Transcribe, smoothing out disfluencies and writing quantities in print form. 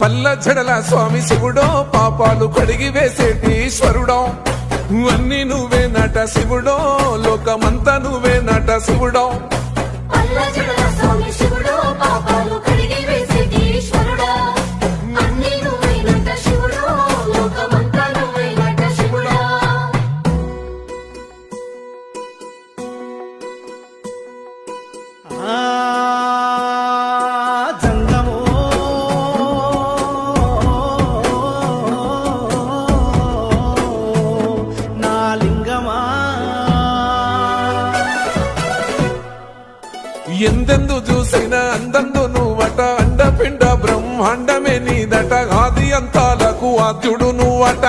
పల్ల జడల స్వామి శివుడో పాపాలు కడిగి వేసేటి ఈశ్వరుడో అన్ని నువ్వే నట శివుడో లోకమంతా నువ్వే నట శివుడో పల్ల జడల స్వామి శివుడో పాపాలు కడిగి వేసేటి ఈశ్వరుడో అన్ని నువ్వే నట శివుడో లోకమంతా నువ్వే నట శివుడో జంగమో నా లింగమా ఎందెందు చూసిన అందందు నువ్వట అండపిండ బ్రహ్మాండమే నీదట ఆది అంతాలకు ఆద్యుడు నువ్వట